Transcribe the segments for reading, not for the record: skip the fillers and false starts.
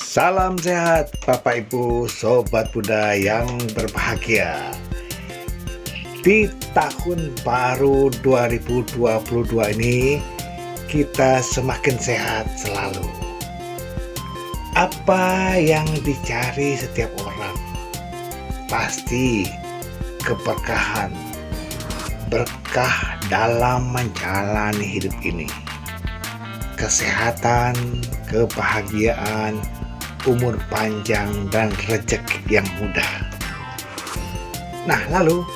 Salam sehat Bapak Ibu Sobat Muda yang berbahagia. Di tahun baru 2022 ini kita semakin sehat selalu. Apa yang dicari setiap orang? Pasti keberkahan, berkah dalam menjalani hidup ini. Kesehatan, kebahagiaan, umur panjang, dan rezeki yang mudah. Nah, lalu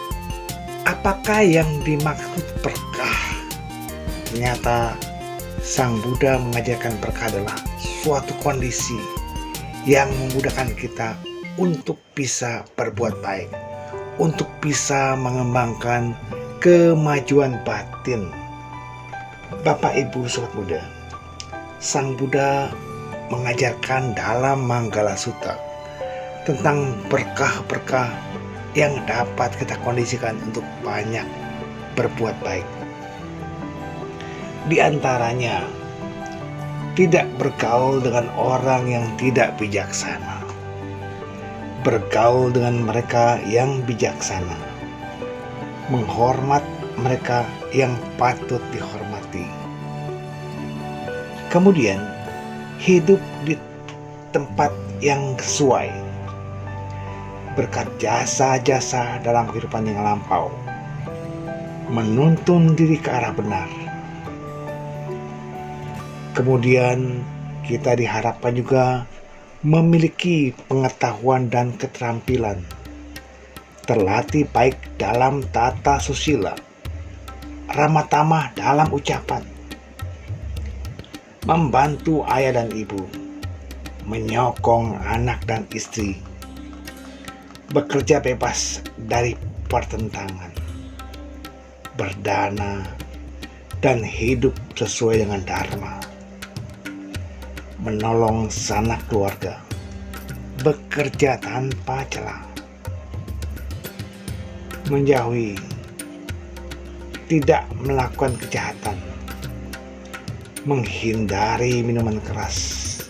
apakah yang dimaksud berkah? Ternyata Sang Buddha mengajarkan berkah adalah suatu kondisi yang memudahkan kita untuk bisa berbuat baik, untuk bisa mengembangkan kemajuan batin. Bapak Ibu Sobat Muda, Sang Buddha mengajarkan dalam Manggala Sutta tentang berkah-berkah yang dapat kita kondisikan untuk banyak berbuat baik. Di antaranya, tidak bergaul dengan orang yang tidak bijaksana. Bergaul dengan mereka yang bijaksana. Menghormat mereka yang patut dihormati. Kemudian, hidup di tempat yang sesuai berkat jasa-jasa dalam kehidupan yang lampau, menuntun diri ke arah benar. Kemudian kita diharapkan juga memiliki pengetahuan dan keterampilan, terlatih baik dalam tata susila, ramah tamah dalam ucapan, membantu ayah dan ibu, menyokong anak dan istri, bekerja bebas dari pertentangan, berdana, dan hidup sesuai dengan dharma, menolong sanak keluarga, bekerja tanpa celah, menjauhi, tidak melakukan kejahatan, menghindari minuman keras,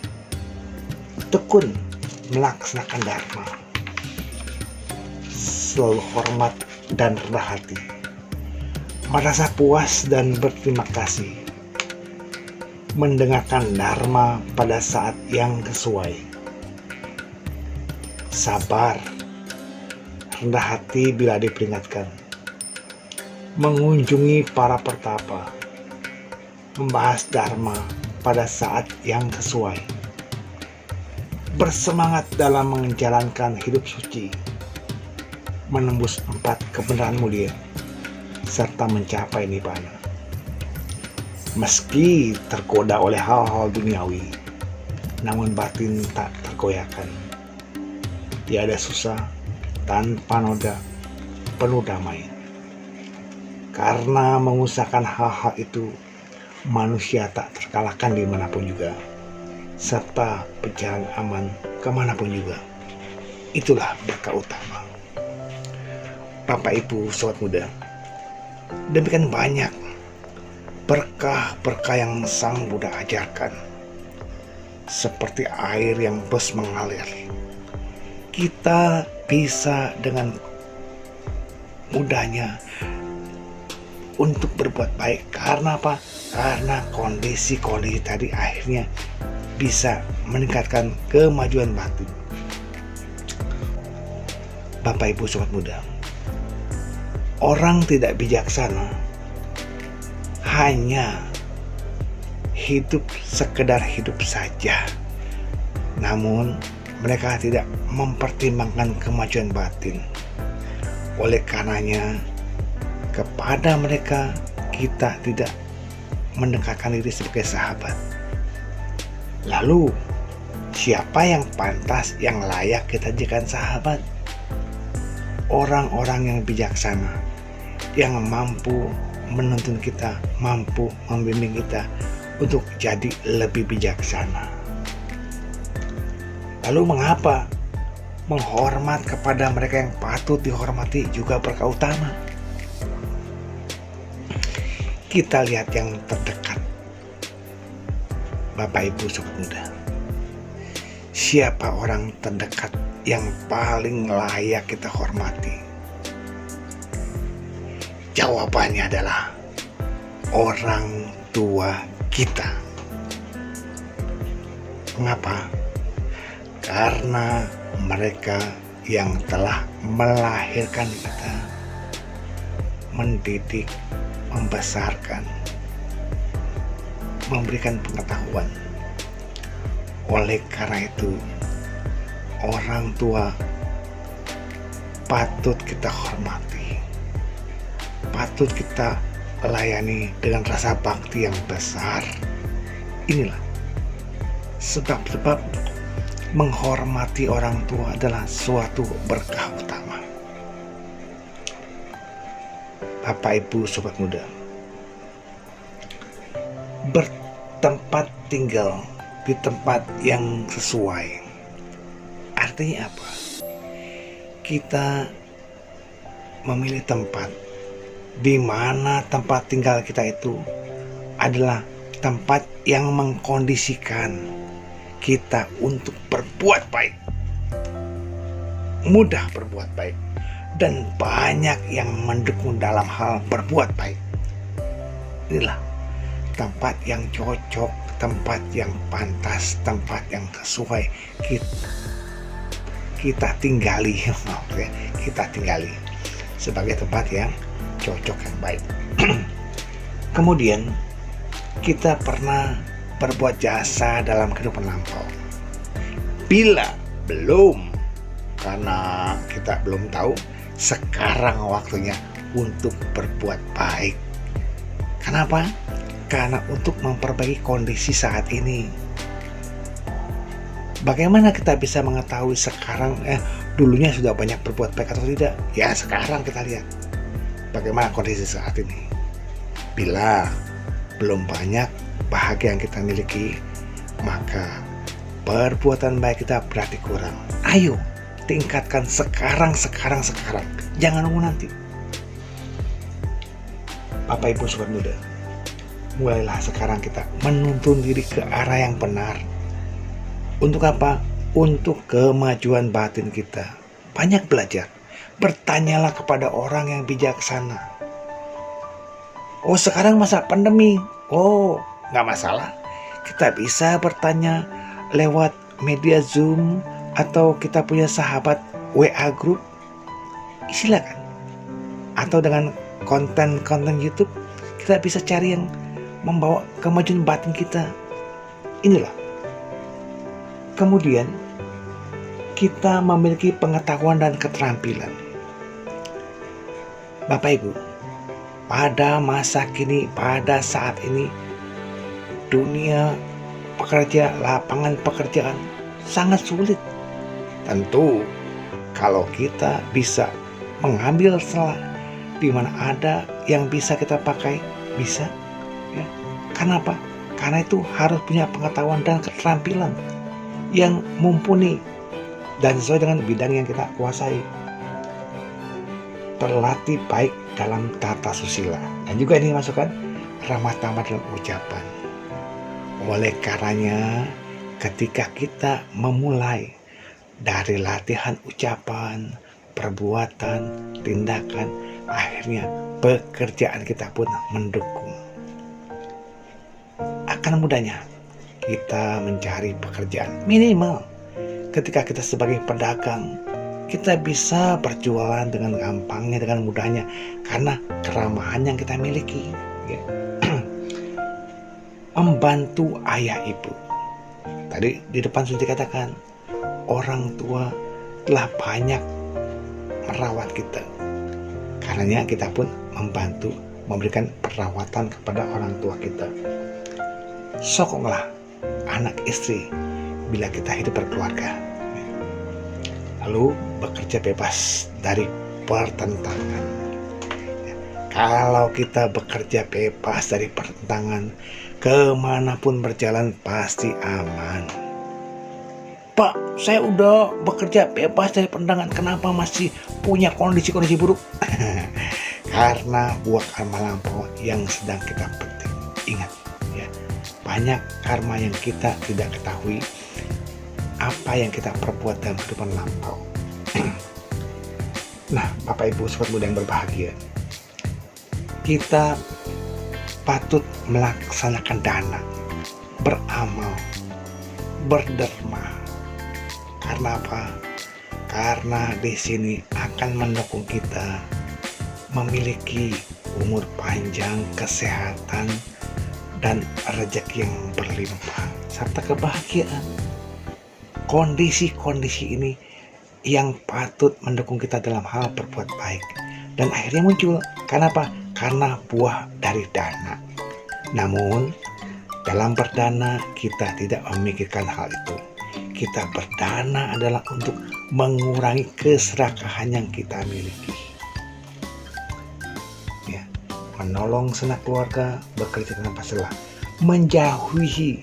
tekun melaksanakan dharma, selalu hormat dan rendah hati, merasa puas dan berterima kasih, mendengarkan dharma pada saat yang sesuai, sabar, rendah hati bila diperingatkan, mengunjungi para pertapa, membahas dharma pada saat yang sesuai, bersemangat dalam menjalankan hidup suci, menembus 4 kebenaran mulia, serta mencapai nibbana. Meski tergoda oleh hal-hal duniawi, namun batin tak tergoyahkan. Tiada susah tanpa noda, penuh damai. Karena mengusahakan hal-hal itu, manusia tak terkalahkan dimanapun juga, serta berjalan aman kemanapun juga. Itulah berkah utama. Bapak Ibu Sobat Muda, demikian banyak berkah-berkah yang Sang Buddha ajarkan, seperti air yang terus mengalir. Kita bisa dengan mudahnya untuk berbuat baik. Karena apa? Karena kondisi-kondisi tadi akhirnya bisa meningkatkan kemajuan batin. Bapak Ibu Sobat Muda, orang tidak bijaksana hanya hidup sekedar hidup saja, namun mereka tidak mempertimbangkan kemajuan batin. Oleh karenanya, kepada mereka kita tidak mendekatkan diri sebagai sahabat. Lalu, siapa yang pantas, yang layak kita jadikan sahabat? Orang-orang yang bijaksana, yang mampu menuntun kita, mampu membimbing kita untuk jadi lebih bijaksana. Lalu mengapa menghormat kepada mereka yang patut dihormati juga berkah utama? Kita lihat yang terdekat, Bapak Ibu Sobat Muda. siapa orang terdekat yang paling layak kita hormati? Jawabannya adalah orang tua kita. Mengapa? Karena mereka yang telah melahirkan kita, mendidik, membesarkan, memberikan pengetahuan. Oleh karena itu, orang tua patut kita hormati, patut kita layani dengan rasa bakti yang besar. Inilah sebab-sebab menghormati orang tua adalah suatu berkah utama. Bapak, Ibu, Sobat Muda, bertempat tinggal di tempat yang sesuai artinya apa? Kita memilih tempat di mana tempat tinggal kita itu adalah tempat yang mengkondisikan kita untuk berbuat baik, mudah berbuat baik, dan banyak yang mendukung dalam hal berbuat baik. Inilah tempat yang cocok, tempat yang pantas, tempat yang sesuai kita tinggali, kita tinggali sebagai tempat yang cocok, yang baik. Kemudian kita pernah berbuat jasa dalam kehidupan lampau. Bila belum, karena kita belum tahu, sekarang waktunya untuk berbuat baik. Kenapa? Karena untuk memperbaiki kondisi saat ini. Bagaimana kita bisa mengetahui sekarang dulunya sudah banyak berbuat baik atau tidak? Ya, sekarang kita lihat bagaimana kondisi saat ini. Bila belum banyak bahagia yang kita miliki, maka perbuatan baik kita berarti kurang. Ayo tingkatkan sekarang. Jangan nunggu nanti. Bapak, Ibu, Sobat Muda, mulailah sekarang kita menuntun diri ke arah yang benar. Untuk apa? Untuk kemajuan batin kita. Banyak belajar. Bertanyalah kepada orang yang bijaksana. Oh, sekarang masa pandemi. Oh, nggak masalah. Kita bisa bertanya lewat media Zoom atau kita punya sahabat WA group. Silakan. Atau dengan konten-konten YouTube, kita bisa cari yang membawa kemajuan batin kita. Inilah. Kemudian kita memiliki pengetahuan dan keterampilan. Bapak, Ibu, pada masa kini, pada saat ini, dunia pekerja, lapangan pekerjaan sangat sulit. Tentu kalau kita bisa mengambil celah di mana ada yang bisa kita pakai, bisa. Ya. Kenapa? Karena itu harus punya pengetahuan dan keterampilan yang mumpuni dan sesuai dengan bidang yang kita kuasai. Terlatih baik dalam tata susila. Dan juga ini masukkan ramah tamah dalam ucapan. Oleh karenanya, ketika kita memulai dari latihan ucapan, perbuatan, tindakan, akhirnya pekerjaan kita pun mendukung. Akan mudahnya kita mencari pekerjaan. Minimal ketika kita sebagai pedagang, kita bisa berjualan dengan gampangnya, dengan mudahnya, karena keramahan yang kita miliki. Ya. Membantu ayah ibu. Tadi di depan sudah dikatakan, orang tua telah banyak merawat kita. Karenanya kita pun membantu, memberikan perawatan kepada orang tua kita. Sokonglah anak istri bila kita hidup berkeluarga. Lalu bekerja bebas dari pertentangan. Kalau kita bekerja bebas dari pertentangan, kemanapun berjalan pasti aman. Pak, saya udah bekerja bebas dari pertentangan, kenapa masih punya kondisi-kondisi buruk? Karena buah karma lampau yang sedang kita petik. Ingat ya, banyak karma yang kita tidak ketahui apa yang kita perbuat dalam kehidupan lampau. Nah, Bapak Ibu sobat muda yang berbahagia, kita patut melaksanakan dana, beramal, berderma. Karena apa? Karena di sini akan mendukung kita memiliki umur panjang, kesehatan, dan rezeki yang berlimpah, serta kebahagiaan. Kondisi-kondisi ini yang patut mendukung kita dalam hal berbuat baik. Dan akhirnya muncul. Kenapa? Karena buah dari dana. Namun, dalam berdana kita tidak memikirkan hal itu. Kita berdana adalah untuk mengurangi keserakahan yang kita miliki. Ya, menolong sanak keluarga, bekerja tanpa celah, menjauhi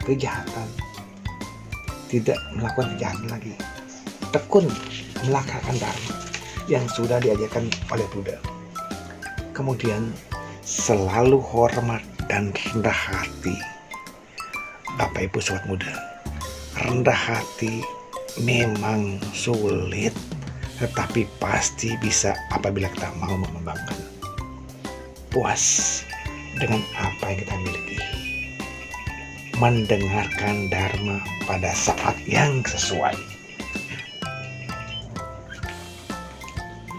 kejahatan, tidak melakukan kejahatan lagi, tekun melaksanakan dharma yang sudah diajarkan oleh Buddha. Kemudian selalu hormat dan rendah hati. Bapak Ibu sobat muda, rendah hati memang sulit, tetapi pasti bisa apabila kita mau mengembangkan. Puas dengan apa yang kita miliki, mendengarkan dharma pada saat yang sesuai.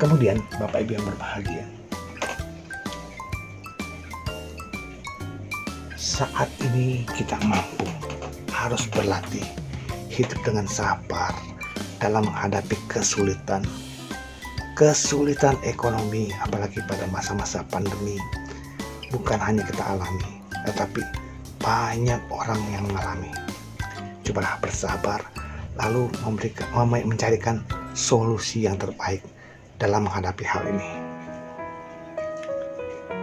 Kemudian Bapak Ibu yang berbahagia, saat ini kita mampu, harus berlatih hidup dengan sabar dalam menghadapi kesulitan ekonomi, apalagi pada masa-masa pandemi. Bukan hanya kita alami, tetapi banyak orang yang mengalami. Cobalah bersabar, lalu mencarikan solusi yang terbaik dalam menghadapi hal ini.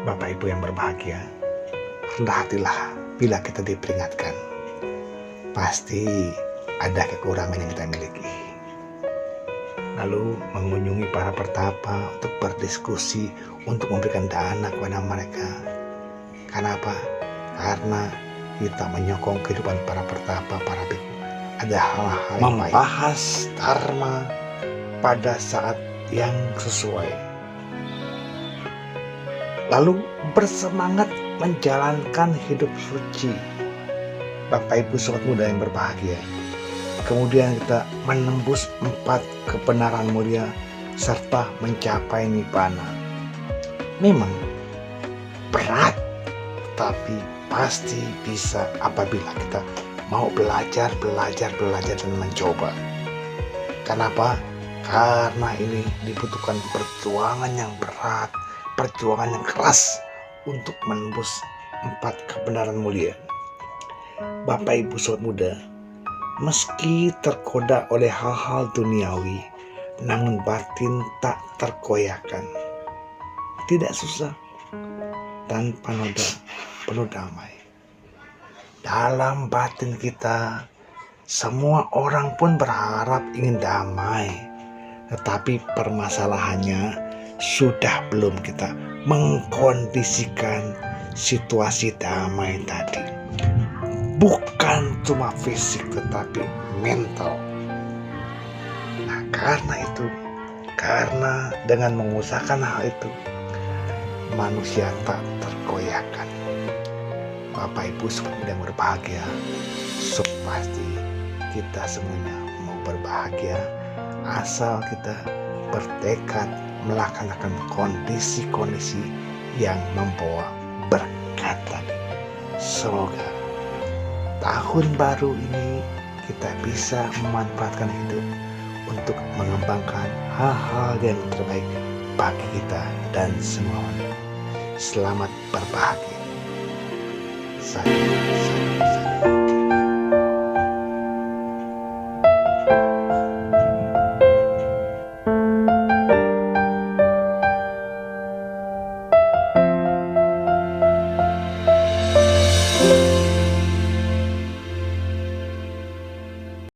Bapak Ibu yang berbahagia, rendah hatilah bila kita diperingatkan. Pasti ada kekurangan yang kita miliki. Lalu mengunjungi para pertapa untuk berdiskusi, untuk memberikan dana kepada mereka. Kenapa? Karena kita menyokong kehidupan para pertapa, para bhikkhu. Ada hal-hal yang membahas dharma pada saat yang sesuai. Lalu bersemangat menjalankan hidup suci. Bapak Ibu sobat muda yang berbahagia, kemudian kita menembus 4 kebenaran mulia serta mencapai nibbana. Memang berat, tapi pasti bisa apabila kita mau belajar dan mencoba. Kenapa? Karena ini dibutuhkan perjuangan yang berat, perjuangan yang keras untuk menembus 4 kebenaran mulia. Bapak Ibu sobat muda, meski tergoda oleh hal-hal duniawi, namun batin tak tergoyahkan. Tidak susah, tanpa noda, penuh damai. Dalam batin kita, semua orang pun berharap ingin damai. Tetapi permasalahannya, sudah belum kita mengkondisikan situasi damai tadi. Bukan cuma fisik tetapi mental. Nah, karena dengan mengusahakan hal itu, manusia tak tergoyahkan. Bapak Ibu sobat muda yang berbahagia, pasti kita semuanya mau berbahagia asal kita bertekad melaksanakan kondisi-kondisi yang membawa berkat tadi. Semoga tahun baru ini kita bisa memanfaatkan hidup untuk mengembangkan hal-hal yang terbaik bagi kita dan semuanya. Selamat berbahagia. Saya